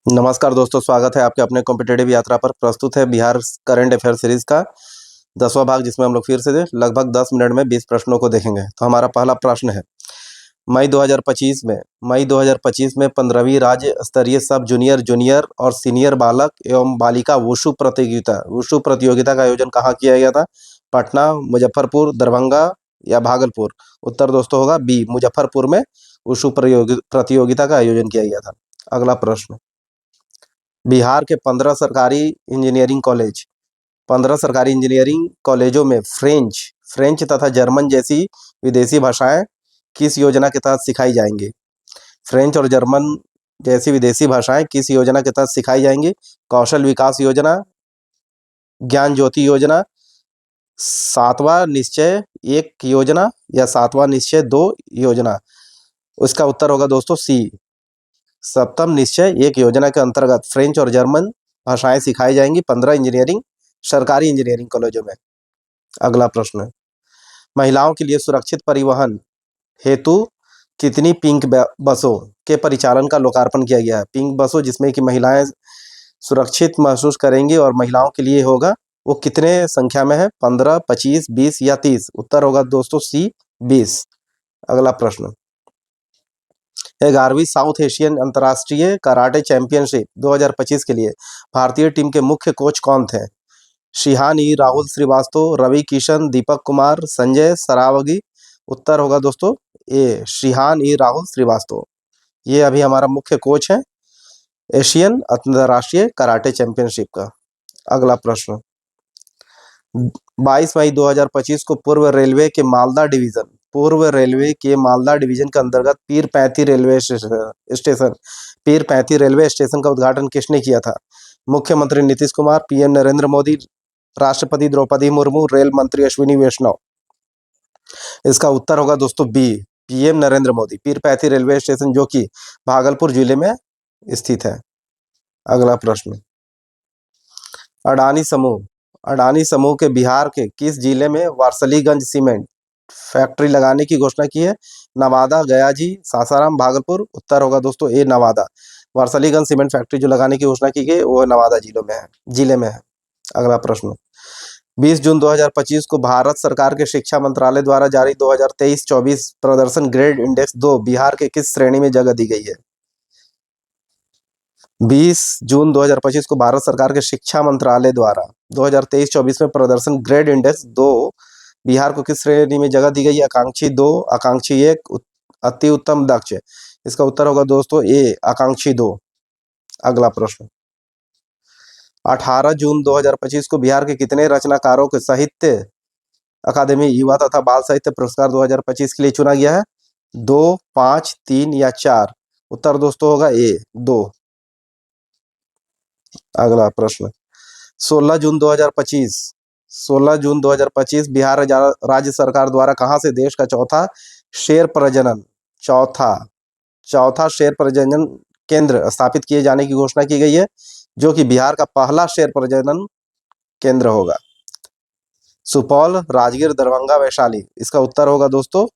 नमस्कार दोस्तों, स्वागत है आपके अपने कॉम्पिटेटिव यात्रा पर। प्रस्तुत है बिहार करंट अफेयर सीरीज का 10वां भाग, जिसमें हम लोग फिर से लगभग 10 मिनट में 20 प्रश्नों को देखेंगे। तो हमारा पहला प्रश्न है, मई 2025 में 15वीं राज्य स्तरीय सब जूनियर जूनियर और सीनियर बालक एवं बालिका वुशु प्रतियोगिता का आयोजन कहाँ किया गया था? पटना, मुजफ्फरपुर, दरभंगा या भागलपुर? उत्तर दोस्तों होगा बी, मुजफ्फरपुर में वुशु प्रतियोगिता का आयोजन किया गया था। अगला प्रश्न, बिहार के 15 सरकारी इंजीनियरिंग कॉलेजों में फ्रेंच तथा जर्मन जैसी विदेशी भाषाएं किस योजना के तहत सिखाई जाएंगी? फ्रेंच और जर्मन जैसी विदेशी भाषाएं किस योजना के तहत सिखाई जाएंगी? कौशल विकास योजना, ज्ञान ज्योति योजना, सातवां निश्चय एक योजना या सातवां निश्चय 2 योजना? उसका उत्तर होगा दोस्तों सी, सप्तम निश्चय एक योजना के अंतर्गत फ्रेंच और जर्मन भाषाएं सिखाई जाएंगी 15 सरकारी इंजीनियरिंग कॉलेजों में। अगला प्रश्न, महिलाओं के लिए सुरक्षित परिवहन हेतु कितनी पिंक बसों के परिचालन का लोकार्पण किया गया है? पिंक बसों जिसमें कि महिलाएं सुरक्षित महसूस करेंगी और महिलाओं के लिए होगा, वो कितने संख्या में है? 15, 25, 20 या 30? उत्तर होगा दोस्तों सी, 20। अगला प्रश्न, 11वीं साउथ एशियन अंतर्राष्ट्रीय कराटे चैंपियनशिप 2025 के लिए भारतीय टीम के मुख्य कोच कौन थे? शिहान ई राहुल श्रीवास्तव, रवि किशन, दीपक कुमार, संजय सरावगी? उत्तर होगा दोस्तों ए, शिहान ई राहुल श्रीवास्तव। ये अभी हमारा मुख्य कोच है एशियन अंतर्राष्ट्रीय कराटे चैंपियनशिप का। अगला प्रश्न, 22 मई 2025 को पूर्व रेलवे के मालदा डिवीजन के अंतर्गत पीरपैंती रेलवे स्टेशन का उद्घाटन किसने किया था? मुख्यमंत्री नीतीश कुमार, पीएम नरेंद्र मोदी, राष्ट्रपति द्रौपदी मुर्मू, रेल मंत्री अश्विनी वैष्णव? इसका उत्तर होगा दोस्तों B, PM Narendra Modi. Pirpainti railway station जो कि भागलपुर जिले में स्थित है। अगला प्रश्न, अडानी समूह के बिहार के किस जिले में वारसलीगंज सीमेंट फैक्ट्री लगाने की घोषणा की है? नवादा, गयाजी, सासाराम, भागलपुर? उत्तर होगा दोस्तों ए, नवादा। वारसलीगंज सीमेंट फैक्ट्री जो लगाने की घोषणा की गई वो नवादा जिले में है। अगला प्रश्न, 20 जून 2025 को भारत सरकार के शिक्षा मंत्रालय द्वारा जारी 2023-24 प्रदर्शन ग्रेड इंडेक्स 2 बिहार के किस श्रेणी में जगह दी गई है? 20 जून 2025 को भारत सरकार के शिक्षा मंत्रालय द्वारा 2023-24 में प्रदर्शन ग्रेड इंडेक्स 2 बिहार को किस श्रेणी में जगह दी गई है? आकांक्षी 2, आकांक्षी 1, अति उत्तम, दक्ष? इसका उत्तर होगा दोस्तों ए, आकांक्षी 2। अगला प्रश्न, 18 जून 2025 को बिहार के कितने रचनाकारों को साहित्य अकादमी युवा तथा बाल साहित्य पुरस्कार 2025 के लिए चुना गया है? 2, 5, 3 या 4? उत्तर दोस्तों होगा ए, 2। अगला प्रश्न, 16 जून 2025 बिहार राज्य सरकार द्वारा कहां से देश का चौथा शेर प्रजनन केंद्र स्थापित किए जाने की घोषणा की गई है, जो कि बिहार का पहला शेर प्रजनन केंद्र होगा? सुपौल, राजगीर, दरभंगा, वैशाली? इसका उत्तर होगा दोस्तों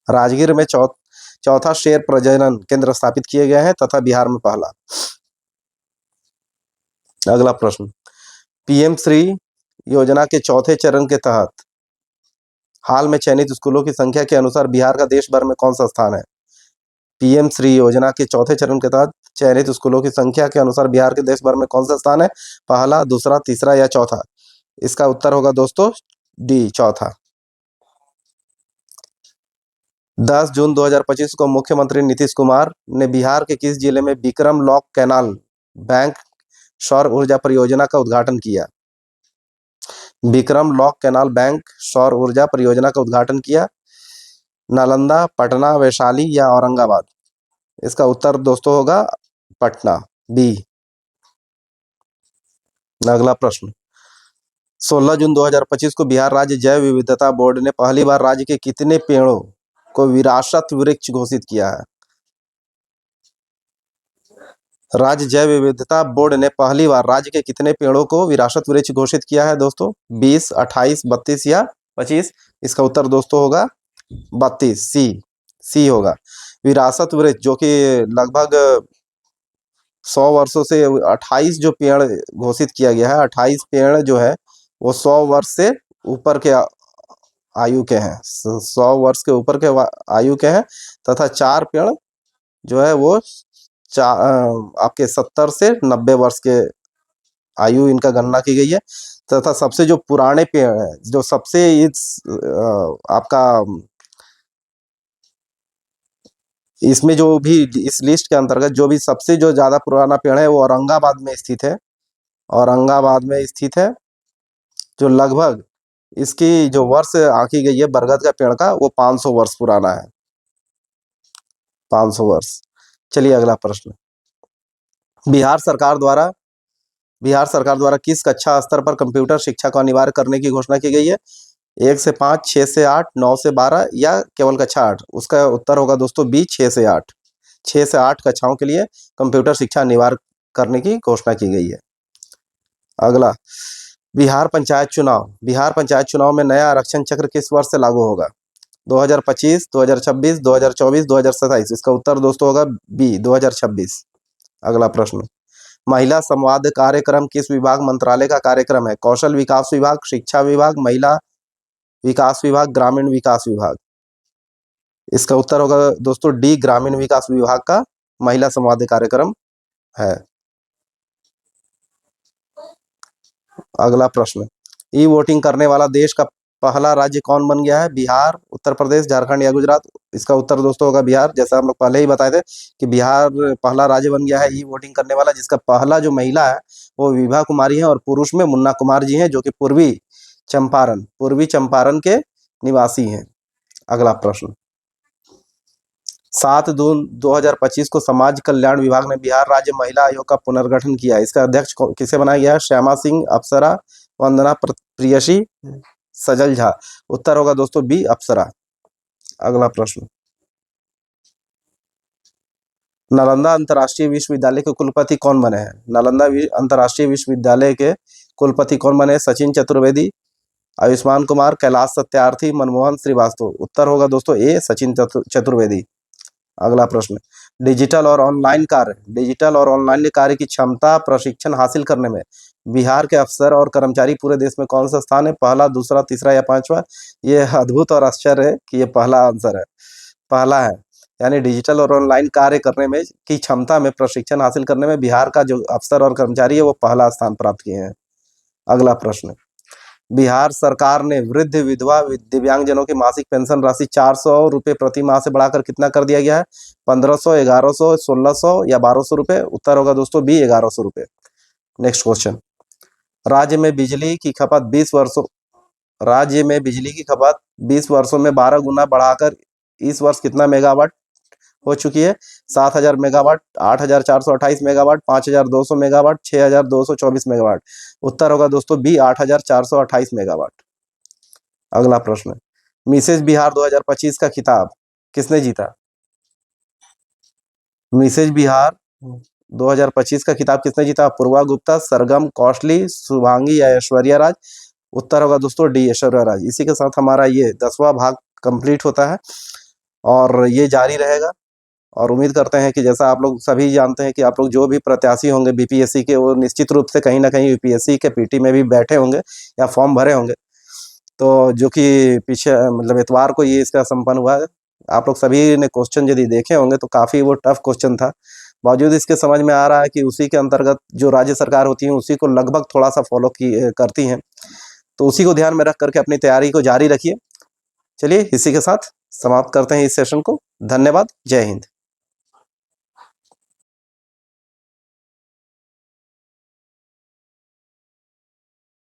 राजगीर में चौथा शेर प्रजनन केंद्र स्थापित किए गए हैं तथा बिहार में पहला। अगला प्रश्न, पीएम श्री योजना के चौथे चरण के तहत हाल में चयनित स्कूलों की संख्या के अनुसार बिहार का देश भर में कौन सा स्थान है? पीएम श्री योजना के चौथे चरण के तहत चयनित स्कूलों की संख्या के अनुसार बिहार के देश भर में कौन सा स्थान है? पहला, दूसरा, तीसरा या चौथा? इसका उत्तर होगा दोस्तों डी, चौथा। 10 जून 2025 को मुख्यमंत्री नीतीश कुमार ने बिहार के किस जिले में विक्रम लॉक कैनाल बैंक सौर ऊर्जा परियोजना का उद्घाटन किया? विक्रम लॉक कैनाल बैंक सौर ऊर्जा परियोजना का उद्घाटन किया? नालंदा, पटना, वैशाली या औरंगाबाद? इसका उत्तर दोस्तों होगा पटना, बी। अगला प्रश्न, 16 जून 2025 को बिहार राज्य जैव विविधता बोर्ड ने पहली बार राज्य के कितने पेड़ों को विरासत वृक्ष घोषित किया है? राज्य जैव विविधता बोर्ड ने पहली बार राज्य के कितने पेड़ों को विरासत वृक्ष घोषित किया है दोस्तों? 20, 28, 32 या 25? इसका उत्तर दोस्तों होगा 32, सी होगा। विरासत वृक्ष जो कि लगभग 100 वर्षों से 28 जो पेड़ घोषित किया गया है, 28 पेड़ जो है वो 100 वर्ष से ऊपर के आयु के हैं, 100 वर्ष के ऊपर के आयु के हैं, तथा 4 पेड़ जो है वो आपके 70 से 90 वर्ष के आयु इनका गणना की गई है। तथा सबसे जो पुराने पेड़ हैं, जो सबसे इस आपका इसमें जो भी इस लिस्ट के अंतर्गत जो भी सबसे जो ज्यादा पुराना पेड़ है वो औरंगाबाद में स्थित है, औरंगाबाद में स्थित है, जो लगभग इसकी जो वर्ष आंकी गई है बरगद का पेड़ का वो 500 वर्ष पुराना है, 500 वर्ष। चलिए अगला प्रश्न। बिहार सरकार द्वारा बिहार सरकार द्वारा किस कक्षा स्तर पर कंप्यूटर शिक्षा को अनिवार्य करने की घोषणा की गई है? 1 से 5, 6 से 8, 9 से 12 या केवल कक्षा 8? उसका उत्तर होगा दोस्तों बी, 6 से 8। 6 से 8 कक्षाओं के लिए कंप्यूटर शिक्षा अनिवार्य करने की घोषणा की गई है। अगला, बिहार पंचायत चुनाव। बिहार पंचायत चुनाव में नया आरक्षण चक्र किस वर्ष से लागू होगा? 2025, 2026, 2024, 2027? इसका उत्तर दोस्तों होगा बी, 2026। अगला प्रश्न, महिला संवाद कार्यक्रम किस विभाग मंत्रालय का कार्यक्रम है? कौशल विकास विभाग, शिक्षा विभाग, महिला विकास विभाग, ग्रामीण विकास विभाग? इसका उत्तर होगा दोस्तों डी, ग्रामीण विकास विभाग का महिला संवाद कार्यक्रम है। अगला प्रश्न, ई वोटिंग करने वाला देश का पहला राज्य कौन बन गया है? बिहार, उत्तर प्रदेश, झारखंड या गुजरात? इसका उत्तर दोस्तों होगा बिहार। जैसा हम लोग पहले ही बताए थे कि बिहार पहला राज्य बन गया है ई वोटिंग करने वाला, जिसका पहला जो महिला है वो विभा कुमारी है और पुरुष में मुन्ना कुमार जी हैं, जो कि पूर्वी चंपारण के निवासी हैं। अगला प्रश्न, 7 जून 2025 को समाज कल्याण विभाग ने बिहार राज्य महिला आयोग का पुनर्गठन किया है। इसका अध्यक्ष किसे बनाया गया है? श्यामा सिंह, अप्सरा, वंदना प्रियसी, सजल झा? उत्तर होगा दोस्तों बी, अप्सरा। अगला प्रश्न, नालंदा अंतर्राष्ट्रीय विश्वविद्यालय के कुलपति कौन बने हैं? नालंदा अंतर्राष्ट्रीय विश्वविद्यालय के कुलपति कौन बने? सचिन चतुर्वेदी, आयुष्मान कुमार, कैलाश सत्यार्थी, मनमोहन श्रीवास्तव? उत्तर होगा दोस्तों ए, सचिन चतुर्वेदी। अगला प्रश्न, डिजिटल और ऑनलाइन कार्य की क्षमता प्रशिक्षण हासिल करने में बिहार के अफसर और कर्मचारी पूरे देश में कौन सा स्थान है? पहला, दूसरा, तीसरा या पांचवा? ये अद्भुत और आश्चर्य है कि ये पहला आंसर है, पहला है। यानी डिजिटल और ऑनलाइन कार्य करने में की क्षमता में प्रशिक्षण हासिल करने में बिहार का जो अफसर और कर्मचारी है वो पहला स्थान प्राप्त किए हैं। अगला प्रश्न, बिहार सरकार ने वृद्ध, विधवा, दिव्यांगजनों की मासिक पेंशन राशि 400 रुपए प्रति माह से बढ़ाकर कितना कर दिया गया है? 1500, 1100, 1600 या 1200 रुपए? उत्तर होगा दोस्तों बी, 1100 रुपए। नेक्स्ट क्वेश्चन, राज्य में बिजली की खपत 20 वर्षों में 12 गुना बढ़ाकर इस वर्ष कितना मेगावाट हो चुकी है? 7000 मेगावाट, 8428 मेगावाट, 5200 मेगावाट, 6224 मेगावाट? उत्तर होगा दोस्तों बी, 8428 मेगावाट। अगला प्रश्न, मिसेज बिहार 2025 का खिताब किसने जीता? मिसेज बिहार 2025 का खिताब किसने जीता? पूर्वा गुप्ता, सरगम, कौशली, शुभांगी या ऐश्वर्या राज? उत्तर होगा दोस्तों डी, ऐश्वर्या राज। इसी के साथ हमारा ये 10वां भाग कंप्लीट होता है और ये जारी रहेगा। और उम्मीद करते हैं कि जैसा आप लोग सभी जानते हैं कि आप लोग जो भी प्रत्याशी होंगे बीपीएससी के, वो निश्चित रूप से कहीं ना कहीं यूपीएससी के पीटी में भी बैठे होंगे या फॉर्म भरे होंगे। तो जो कि पीछे मतलब इतवार को ये इसका संपन्न हुआ है। आप लोग सभी ने क्वेश्चन यदि देखे होंगे तो काफ़ी वो टफ क्वेश्चन था। बावजूद इसके समझ में आ रहा है कि उसी के अंतर्गत जो राज्य सरकार होती है उसी को लगभग थोड़ा सा फॉलो करती हैं, तो उसी को ध्यान में रख करके अपनी तैयारी को जारी रखिए। चलिए इसी के साथ समाप्त करते हैं इस सेशन को। धन्यवाद। जय हिंद।